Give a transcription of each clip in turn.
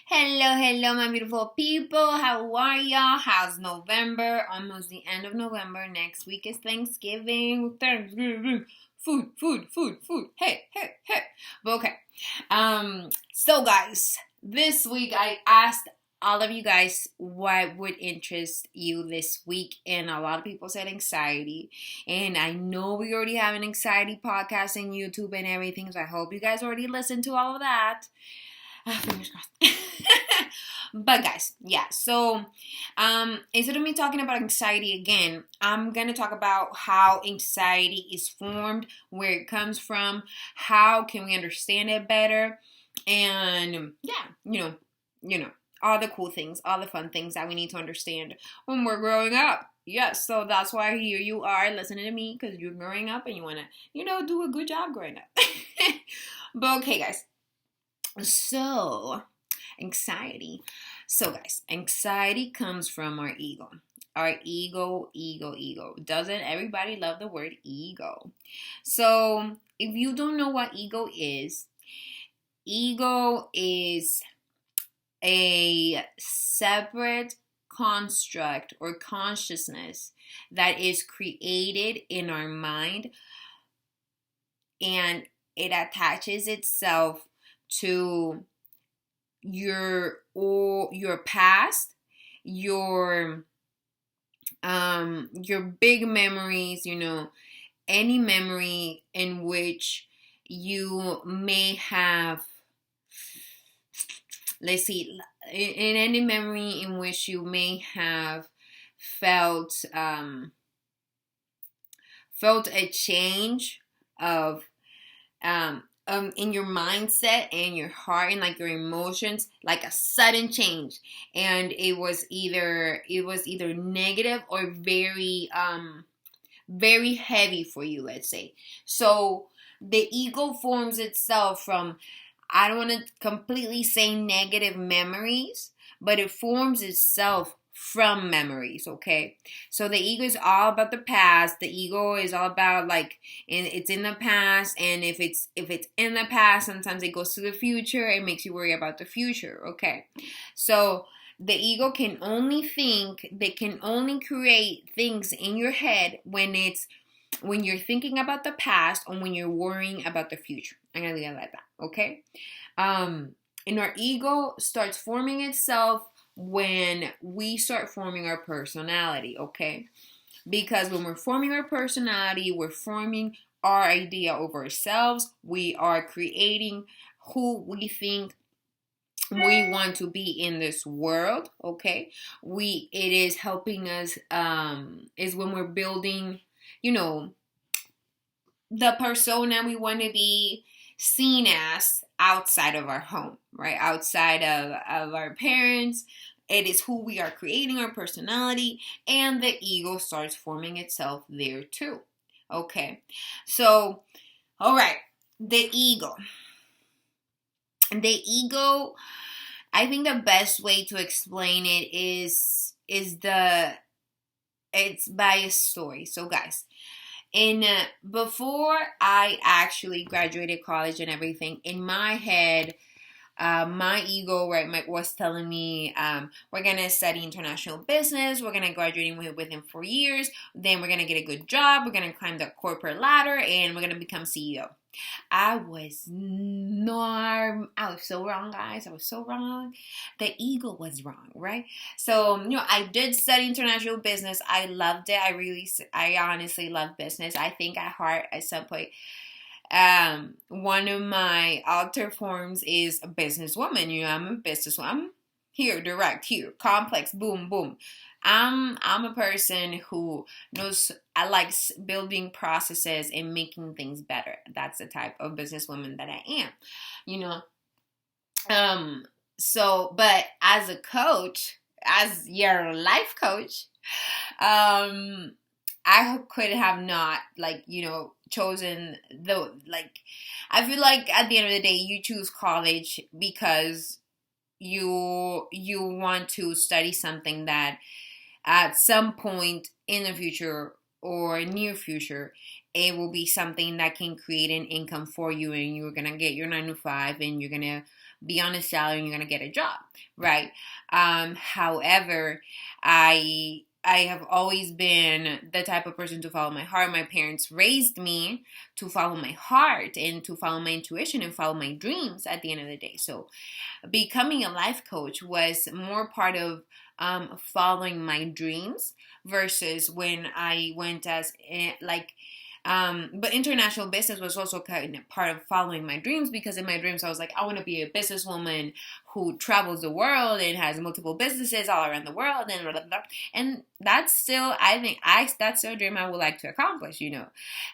Hello, my beautiful people. How are y'all? How's November? Almost the end of November. Next week is Thanksgiving. Thanksgiving. Food. Hey. But okay. So guys, this week I asked all of you guys what would interest you this week, and a lot of people said anxiety. And I know we already have an anxiety podcast on YouTube and everything, so I hope you guys already listened to all of that. Fingers crossed. But guys, yeah, so instead of me talking about anxiety again, I'm gonna talk about how anxiety is formed, where it comes from, how can we understand it better, and yeah, all the cool things, all the fun things that we need to understand when we're growing up. Yes, so that's why here you are listening to me, because you're growing up and you want to, do a good job growing up. But okay, guys. So, anxiety. So, guys, anxiety comes from our ego. Our ego. Doesn't everybody love the word ego? So, if you don't know what ego is a separate construct or consciousness that is created in our mind, and it attaches itself to your past, your big memories, any memory in which you may have, let's see, in any memory in which you may have felt a change of in your mindset and your heart and like your emotions, like a sudden change, and it was either negative or very heavy for you, let's say. So the ego forms itself from, I don't want to completely say negative memories, but it forms itself from memories, okay? So the ego is all about the past. The ego is all about it's in the past, and if it's in the past, sometimes it goes to the future. It makes you worry about the future, okay? So the ego can only think, they can only create things in your head when you're thinking about the past or when you're worrying about the future. I'm gonna leave it like that, okay? And our ego starts forming itself when we start forming our personality, okay? Because when we're forming our personality, we're forming our idea of ourselves. We are creating who we think we want to be in this world, okay? It is helping us, is when we're building, the persona we want to be seen as outside of our home, right? Outside of our parents. It is who we are creating, our personality, and the ego starts forming itself there too. Okay, so, all right, the ego. The ego, I think the best way to explain it is it's by a story. So guys, before I actually graduated college and everything, in my head, my ego, right, was telling me, we're gonna study international business, we're gonna graduate within 4 years, then we're gonna get a good job, we're gonna climb the corporate ladder, and we're gonna become CEO. I was so wrong, guys. I was so wrong. The ego was wrong, right? So, I did study international business. I loved it. I honestly love business. I think at heart, at some point, one of my alter forms is a businesswoman. I'm a businesswoman. Here, complex, boom. I'm a person who knows, I like building processes and making things better. That's the type of businesswoman that I am, you know. So, but as a coach, as your life coach, I could have not, chosen I feel like at the end of the day, you choose college because you want to study something that at some point in the future or near future, it will be something that can create an income for you, and you're gonna get your 9 to 5, and you're gonna be on a salary and you're going to get a job, right? However, I have always been the type of person to follow my heart. My parents raised me to follow my heart and to follow my intuition and follow my dreams at the end of the day. So becoming a life coach was more part of following my dreams versus when I went as but international business was also kind of part of following my dreams, because in my dreams I was like, I want to be a businesswoman who travels the world and has multiple businesses all around the world and blah, blah, blah. And that's still, I think, that's still a dream I would like to accomplish,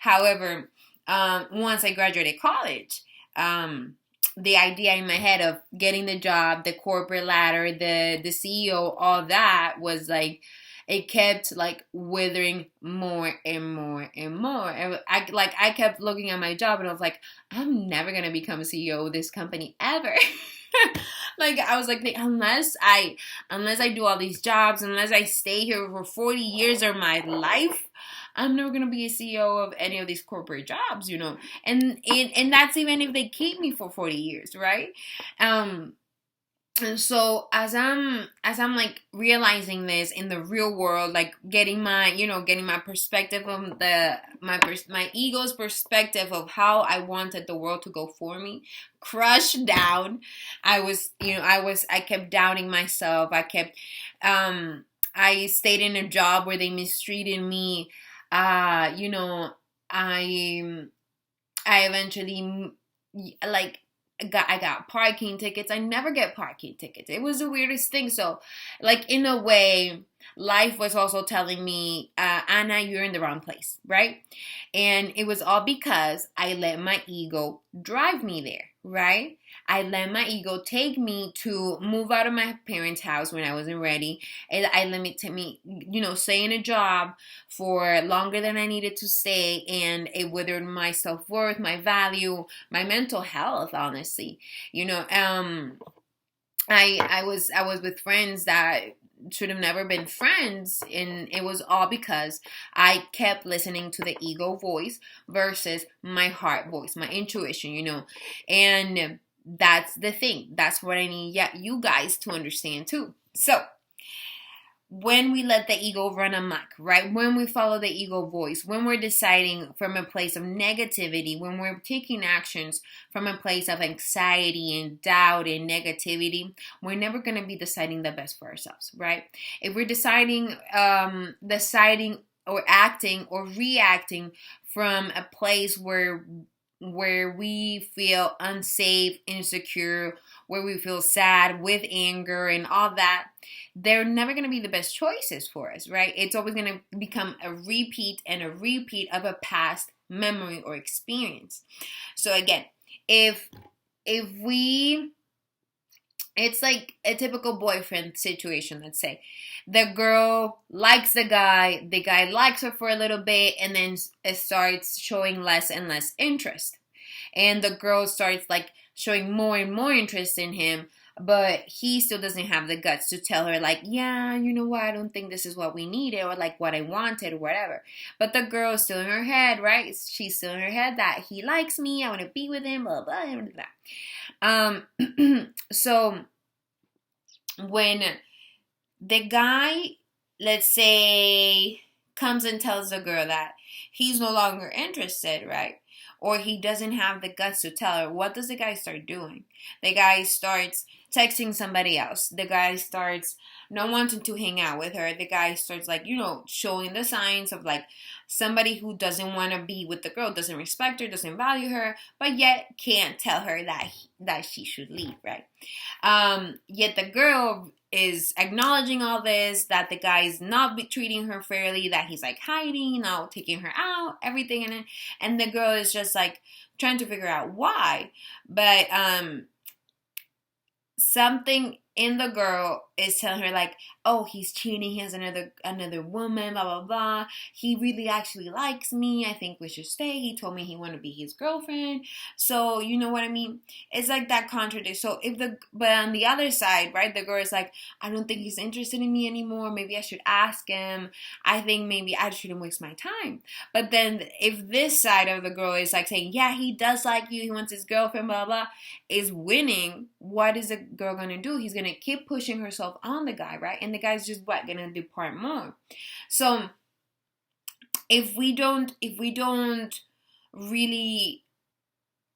However, once I graduated college, the idea in my head of getting the job, the corporate ladder, the CEO, all that was like, it kept like withering more and more and more. And I kept looking at my job and I was like, I'm never going to become a CEO of this company ever. Like, I was like, unless I do all these jobs, unless I stay here for 40 years of my life, I'm never gonna be a CEO of any of these corporate jobs, and that's even if they keep me for 40 years, right? And so as I'm like realizing this in the real world, like getting my perspective of my ego's perspective of how I wanted the world to go for me, crushed down. I kept doubting myself. I stayed in a job where they mistreated me. I eventually I got parking tickets. I never get parking tickets. It was the weirdest thing. So, like, in a way, life was also telling me, Anna, you're in the wrong place, right? And it was all because I let my ego drive me there, right? I let my ego take me to move out of my parents' house when I wasn't ready. And I limited me, stay in a job for longer than I needed to stay. And it withered my self-worth, my value, my mental health, honestly. I was with friends that should have never been friends, and it was all because I kept listening to the ego voice versus my heart voice, my intuition, and that's the thing. That's what I need you guys to understand too. So when we let the ego run amok, right? When we follow the ego voice, when we're deciding from a place of negativity, when we're taking actions from a place of anxiety and doubt and negativity, we're never going to be deciding the best for ourselves, right? If we're deciding or acting or reacting from a place where we feel unsafe, insecure, where we feel sad, with anger and all that, they're never going to be the best choices for us, right? It's always going to become a repeat of a past memory or experience. So again, if it's like a typical boyfriend situation, let's say. The girl likes the guy likes her for a little bit, and then it starts showing less and less interest. And the girl starts like showing more and more interest in him, but he still doesn't have the guts to tell her like, yeah, you know what, I don't think this is what we needed or like what I wanted or whatever. But the girl's still in her head, right? She's still in her head that he likes me, I want to be with him, blah, blah, blah, blah. So when the guy, let's say, comes and tells the girl that he's no longer interested, right? Or he doesn't have the guts to tell her, what does the guy start doing? The guy starts texting somebody else. The guy starts not wanting to hang out with her. The guy starts like, showing the signs of like somebody who doesn't want to be with the girl, doesn't respect her, doesn't value her, but yet can't tell her that she should leave, right? Yet the girl is acknowledging all this, that the guy is not treating her fairly, that he's like hiding, not taking her out, everything, and the girl is just like trying to figure out why. But something and the girl is telling her like, oh, he's cheating, he has another woman, blah blah blah, he really actually likes me, I think we should stay, he told me he wanted to be his girlfriend. So you know what I mean? It's like that contradiction. So but on the other side, right, the girl is like, I don't think he's interested in me anymore, maybe I should ask him, I think maybe I shouldn't waste my time. But then if this side of the girl is like saying, yeah, he does like you, he wants his girlfriend, blah blah, is winning, what is the girl gonna do? He's gonna keep pushing herself on the guy, right? And the guy's just what, gonna depart more. So if we don't really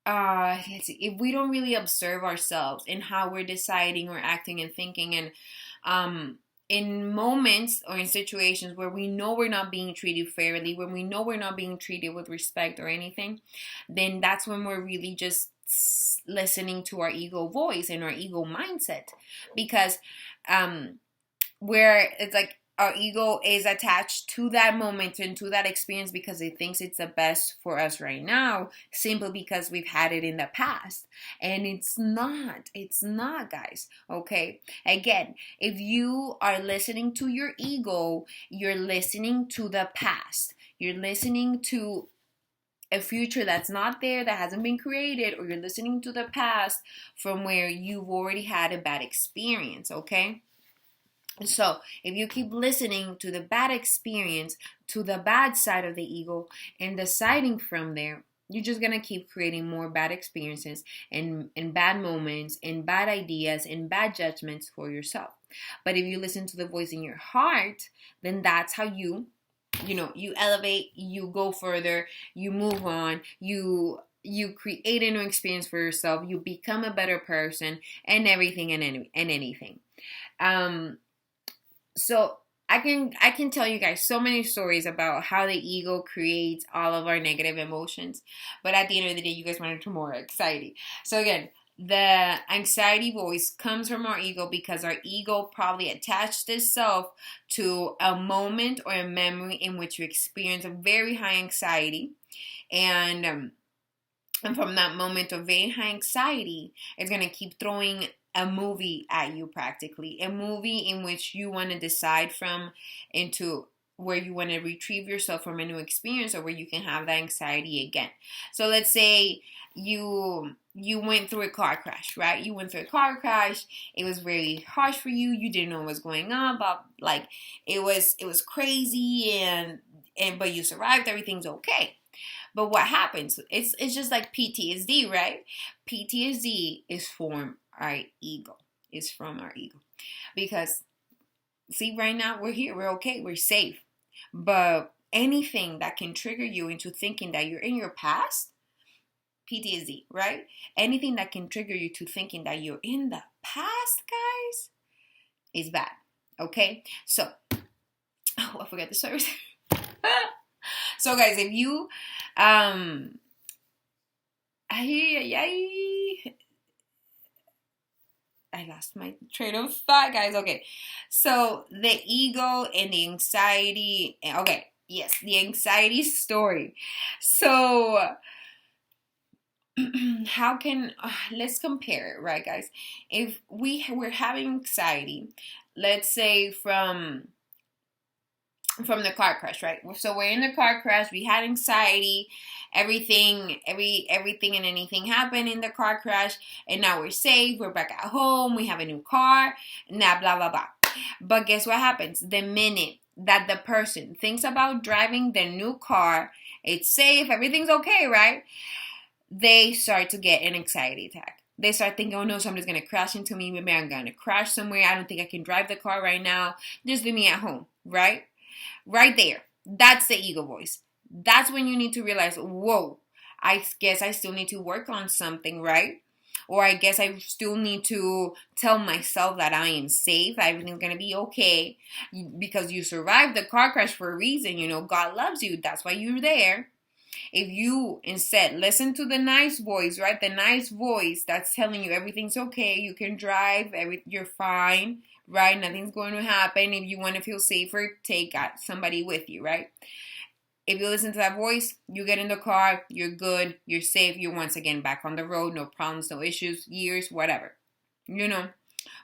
let's see, if we don't really observe ourselves in how we're deciding or acting and thinking, and in moments or in situations where we know we're not being treated fairly, when we know we're not being treated with respect or anything, then that's when we're really just listening to our ego voice and our ego mindset. Because where it's like our ego is attached to that moment and to that experience because it thinks it's the best for us right now, simply because we've had it in the past. And it's not, guys. Okay, again, if you are listening to your ego, you're listening to the past, you're listening to a future that's not there, that hasn't been created, or you're listening to the past from where you've already had a bad experience. Okay, so if you keep listening to the bad experience, to the bad side of the ego, and deciding from there, you're just going to keep creating more bad experiences and bad moments and bad ideas and bad judgments for yourself. But if you listen to the voice in your heart, then that's how you elevate, you go further, you move on, you create a new experience for yourself, you become a better person, and everything and anything. So I can tell you guys so many stories about how the ego creates all of our negative emotions, but at the end of the day, you guys wanted to more anxiety. So again, the anxiety voice comes from our ego because our ego probably attached itself to a moment or a memory in which you experience a very high anxiety, and from that moment of very high anxiety, it's going to keep throwing a movie at you, practically. A movie in which you want to decide from into where you want to retrieve yourself from a new experience, or where you can have that anxiety again. So let's say you went through a car crash, right? You went through a car crash. It was very harsh for you. You didn't know what was going on, but like it was crazy, and but you survived. Everything's okay. But what happens? It's just like PTSD, right? PTSD is from our ego. It's from our ego. Because see, right now we're here, we're okay, we're safe. But anything that can trigger you into thinking that you're in your past, PTSD, right? Anything that can trigger you to thinking that you're in the past, guys, is bad. Okay? So, oh, I forgot the service. So guys, if you I lost my train of thought, guys. Okay, so the ego and the anxiety. Okay, yes, the anxiety story. So how can let's compare it, right, guys? If we're having anxiety, let's say from the car crash, right? So we're in the car crash, we had anxiety, everything and anything happened in the car crash, and now we're safe, we're back at home, we have a new car, now blah blah blah. But guess what happens? The minute that the person thinks about driving the new car, it's safe, everything's okay, right? They start to get an anxiety attack. They start thinking, oh no, somebody's going to crash into me. Maybe I'm going to crash somewhere. I don't think I can drive the car right now. Just leave me at home, right? Right there. That's the ego voice. That's when you need to realize, whoa, I guess I still need to work on something, right? Or I guess I still need to tell myself that I am safe. Everything's going to be okay. Because you survived the car crash for a reason. You know, God loves you. That's why you're there. If you instead listen to the nice voice, right? The nice voice that's telling you everything's okay. You can drive. You're fine. Right? Nothing's going to happen. If you want to feel safer, take somebody with you, right? If you listen to that voice, you get in the car, you're good, you're safe, you're once again back on the road, no problems, no issues, years, whatever. You know?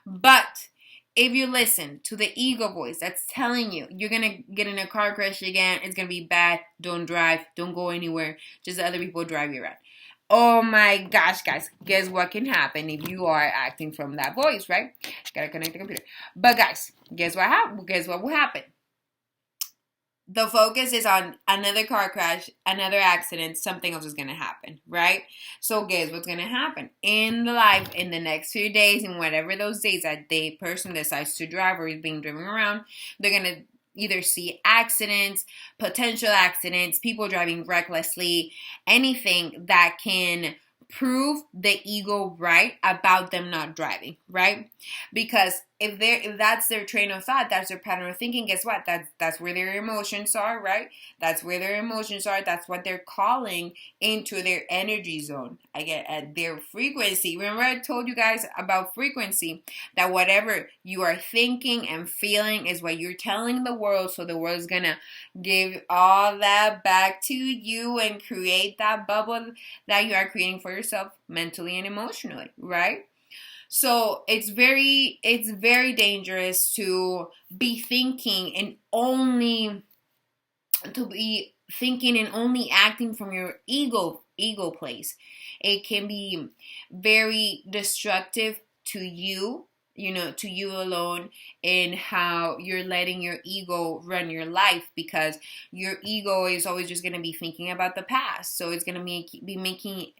But if you listen to the ego voice that's telling you you're going to get in a car crash again, it's going to be bad, don't drive, don't go anywhere, just let other people drive you around. Oh my gosh, guys, guess what can happen if you are acting from that voice, right? Gotta connect the computer. But guys, guess what will happen? The focus is on another car crash, another accident, something else is going to happen, right? So guess what's going to happen in the life in the next few days, and whatever those days that the person decides to drive or is being driven around, they're going to either see accidents, potential accidents, people driving recklessly, anything that can prove the ego right about them not driving, right? Because if that's their train of thought, that's their pattern of thinking, guess what? That's where their emotions are, right? That's where their emotions are. That's what they're calling into their energy zone. I get at their frequency. Remember I told you guys about frequency, that whatever you are thinking and feeling is what you're telling the world. So the world is gonna give all that back to you and create that bubble that you are creating for yourself mentally and emotionally, right? So it's very dangerous to be thinking and only acting from your ego place. It can be very destructive to you, to you alone, in how you're letting your ego run your life, because your ego is always just going to be thinking about the past. So it's going to be making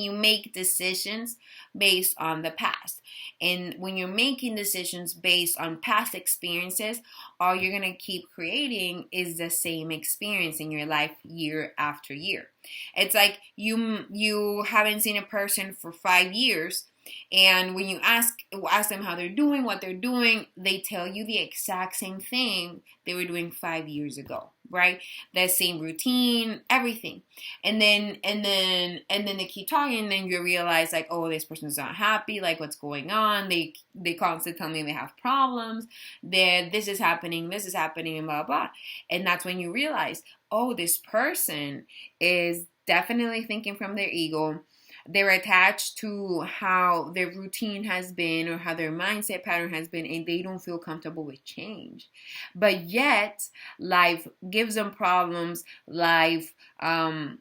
you make decisions based on the past. And when you're making decisions based on past experiences, all you're going to keep creating is the same experience in your life year after year. It's like you haven't seen a person for 5 years, and when you ask them how they're doing, what they're doing, they tell you the exact same thing they were doing 5 years ago, right? That same routine, everything. And then they keep talking, and then you realize, like, oh, this person's not happy, like, what's going on? They constantly tell me they have problems, that this is happening, and blah, blah. And that's when you realize, oh, this person is definitely thinking from their ego. They're attached to how their routine has been or how their mindset pattern has been, and they don't feel comfortable with change. But yet, life gives them problems. Life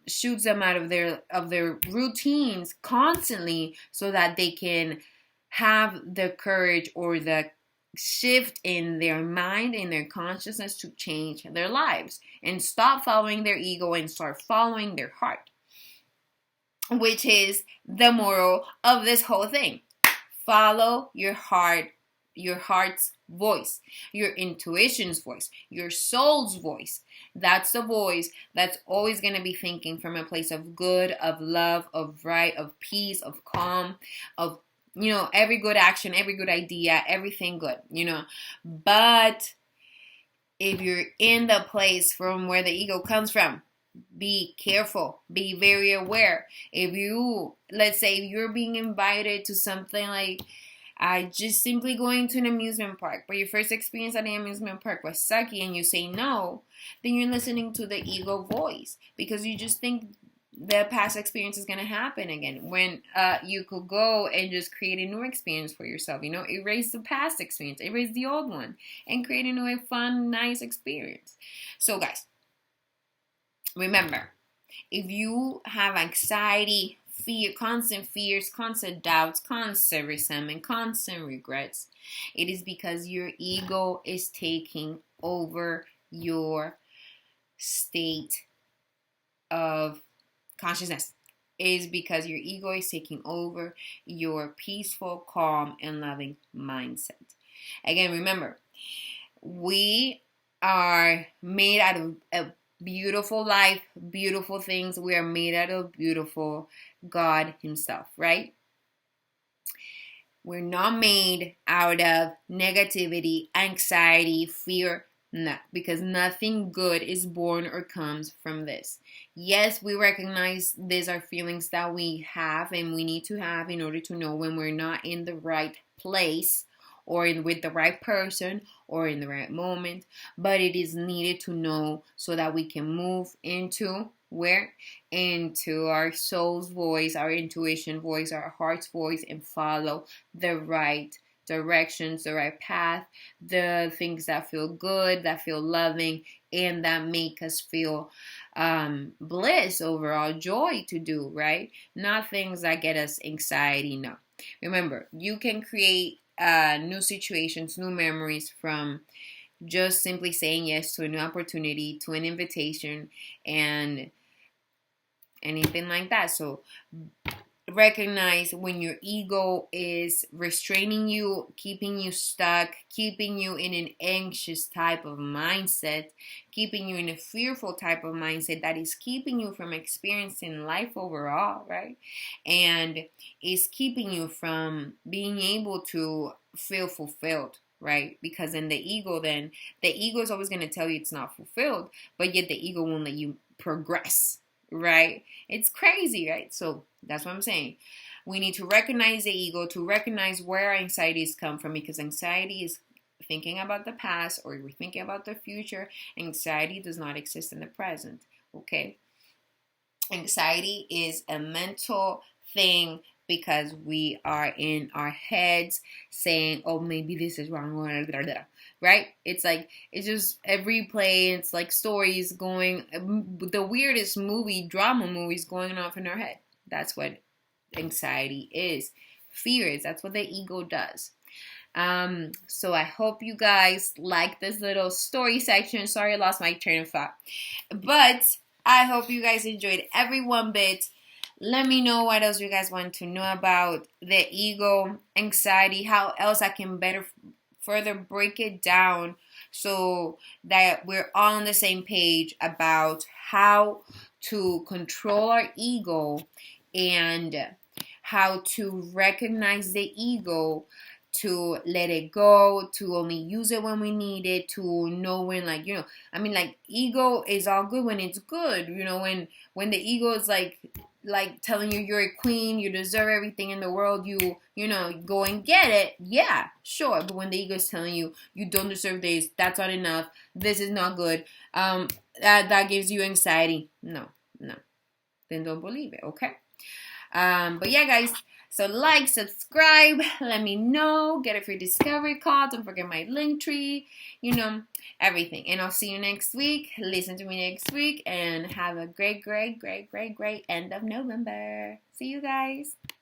shoots them out of their routines constantly, so that they can have the courage or the shift in their mind, in their consciousness, to change their lives and stop following their ego and start following their heart, which is the moral of this whole thing. Follow your heart, your heart's voice, your intuition's voice, your soul's voice. That's the voice that's always going to be thinking from a place of good, of love, of right, of peace, of calm, of, every good action, every good idea, everything good, But if you're in the place from where the ego comes from, be careful, be very aware. Let's say you're being invited to something like, just simply going to an amusement park, but your first experience at the amusement park was sucky and you say no, then you're listening to the ego voice, because you just think the past experience is going to happen again, when you could go and just create a new experience for yourself. Erase the past experience, erase the old one, and create a new, fun, nice experience. So guys, remember, if you have anxiety, constant fears, constant doubts, constant resentment, constant regrets, it is because your ego is taking over your state of consciousness. It is because your ego is taking over your peaceful, calm, and loving mindset. Again, remember, we are made out of a beautiful life, beautiful things. We are made out of beautiful God Himself, right? We're not made out of negativity, anxiety, fear, because nothing good is born or comes from this. Yes, we recognize these are feelings that we have and we need to have in order to know when we're not in the right place, or with the right person, or in the right moment. But it is needed to know so that we can move into Where? Into our soul's voice, our intuition voice, our heart's voice, and follow the right directions, the right path, the things that feel good, that feel loving, and that make us feel bliss, overall joy to do, right? Not things that get us anxiety. No. Remember, you can create new situations, new memories from just simply saying yes to a new opportunity, to an invitation, and anything like that. So recognize when your ego is restraining you, keeping you stuck, keeping you in an anxious type of mindset, keeping you in a fearful type of mindset that is keeping you from experiencing life overall, right? And is keeping you from being able to feel fulfilled, right? Because in the ego, then the ego is always going to tell you it's not fulfilled, but yet the ego won't let you progress, right? It's crazy, right? So that's what I'm saying. We need to recognize the ego, to recognize where our anxieties come from, because anxiety is thinking about the past, or we're thinking about the future. Anxiety does not exist in the present, okay? Anxiety is a mental thing because we are in our heads saying, oh, maybe this is wrong, right? It's like, it's just every play, it's like stories going, the weirdest drama movies going off in our head. That's what anxiety is. Fear is, that's what the ego does. So I hope you guys like this little story section. Sorry I lost my train of thought. But I hope you guys enjoyed every one bit. Let me know what else you guys want to know about the ego, anxiety, how else I can further break it down so that we're all on the same page about how to control our ego and how to recognize the ego, to let it go, to only use it when we need it, to know when, like, you know, I mean, like, ego is all good when it's good, you know, when the ego is like telling you you're a queen, you deserve everything in the world, you know, go and get it, yeah, sure. But when the ego is telling you you don't deserve this, that's not enough, this is not good, that gives you anxiety, no, then don't believe it, okay? But yeah, guys, so like, subscribe, let me know, get a free discovery call, don't forget my link tree, you know, everything. And I'll see you next week. Listen to me next week, and have a great end of November. See you guys.